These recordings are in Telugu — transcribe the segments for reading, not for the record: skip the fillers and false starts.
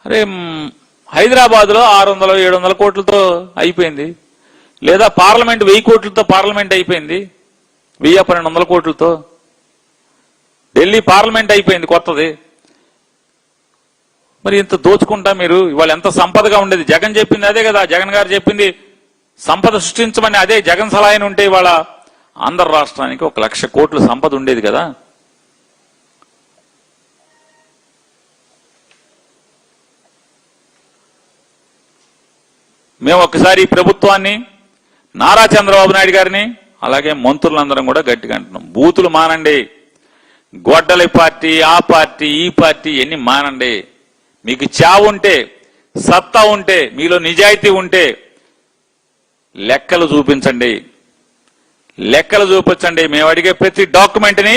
అరే హైదరాబాద్లో 600-700 కోట్లతో అయిపోయింది, లేదా పార్లమెంట్ 1000 కోట్లతో పార్లమెంట్ అయిపోయింది, 1000-1200 కోట్లతో. ఢిల్లీ పార్లమెంట్ అయిపోయింది కొత్తది. మరి ఇంత దోచుకుంటా మీరు ఇవాళ ఎంత సంపదగా ఉండేది. జగన్ చెప్పింది అదే కదా, జగన్ గారు చెప్పింది సంపద సృష్టించమని. అదే జగన్ సలహాని ఉంటే ఇవాళ ఆంధ్ర రాష్ట్రానికి 1,00,000 కోట్ల సంపద ఉండేది కదా. మేము ఒక్కసారి ఈ ప్రభుత్వాన్ని, నారా చంద్రబాబు నాయుడు గారిని, అలాగే మంత్రులందరం కూడా గట్టిగా అంటున్నాం, బూతులు మానండి. గొడ్డలి పార్టీ, ఆ పార్టీ, ఈ పార్టీ ఎన్ని మానండి. మీకు చావు ఉంటే, సత్తా ఉంటే, మీలో నిజాయితీ ఉంటే లెక్కలు చూపించండి, లెక్కలు చూపించండి. మేము అడిగే ప్రతి డాక్యుమెంట్ని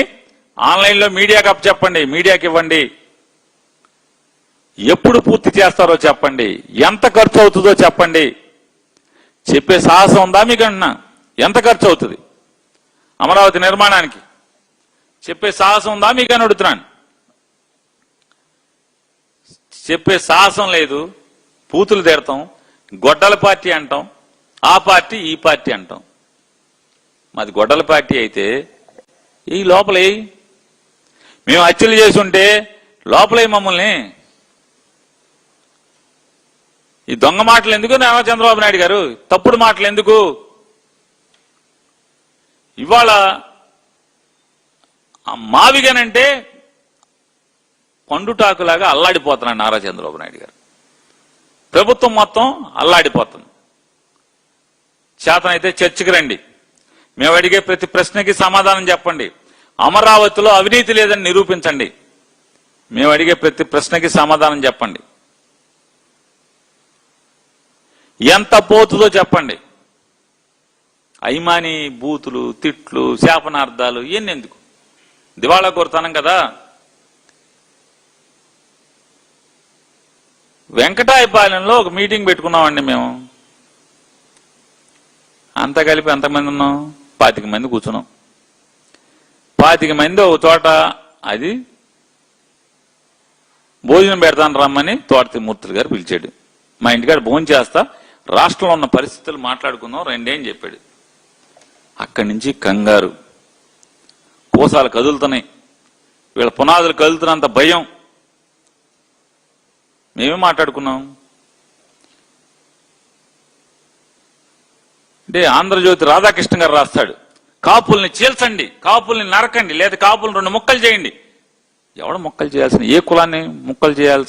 ఆన్లైన్లో మీడియాకి చెప్పండి, మీడియాకి ఇవ్వండి. ఎప్పుడు పూర్తి చేస్తారో చెప్పండి, ఎంత ఖర్చు అవుతుందో చెప్పండి. చెప్పే సాహసం ఉందా మీకన్నా? ఎంత ఖర్చు అవుతుంది అమరావతి నిర్మాణానికి? చెప్పే సాహసం ఉందా మీకని అడుగుతున్నాను. చెప్పే సాహసం లేదు. పూతులు తిడతాం, గొడ్డల పార్టీ అంటాం, ఆ పార్టీ ఈ పార్టీ అంటాం. మాది గొడ్డల పార్టీ అయితే ఈ లోపలే మేము హత్యలు చేసి ఉంటే లోపలే మమ్మల్ని. ఈ దొంగ మాటలు ఎందుకు నారా చంద్రబాబు నాయుడు గారు? తప్పుడు మాటలు ఎందుకు? ఇవాళ మావిగనంటే పండుటాకులాగా అల్లాడిపోతున్నాడు నారా చంద్రబాబు నాయుడు గారు. ప్రభుత్వం మొత్తం అల్లాడిపోతుంది. చేతనైతే చర్చకి రండి, మేము అడిగే ప్రతి ప్రశ్నకి సమాధానం చెప్పండి. అమరావతిలో అవినీతి లేదని నిరూపించండి. మేము అడిగే ప్రతి ప్రశ్నకి సమాధానం చెప్పండి. ఎంత పోతుందో చెప్పండి. అయ్మాని బూతులు, తిట్లు, శాపనార్థాలు ఇవన్నీ ఎందుకు? దివాళా కోరుతానం కదా. వెంకటాయపాలెంలో ఒక మీటింగ్ పెట్టుకున్నామండి మేము. అంతా కలిపి ఎంతమంది ఉన్నాం? 25 మంది కూర్చున్నాం. 25 మంది ఒక చోట అది భోజనం పెడతాను రమ్మని తోటతిమూర్తులు గారు పిలిచాడు. మా ఇంటికాడ భోజనం చేస్తా, రాష్ట్రంలో ఉన్న పరిస్థితులు మాట్లాడుకుందాం రండి అని చెప్పాడు. అక్కడి నుంచి కంగారు, కోసాలు కదులుతున్నాయి, వీళ్ళ పునాదులు కదులుతున్నంత భయం. మేమే మాట్లాడుకున్నాం అంటే ఆంధ్రజ్యోతి రాధాకృష్ణ గారు రాస్తాడు, కాపుల్ని చీల్చండి, కాపుల్ని నరకండి, లేదా కాపుల్ని 2 ముక్కలు చేయండి. ఎవడ ముక్కలు చేయాల్సిన? ఏ కులాన్ని ముక్కలు చేయాల్సి?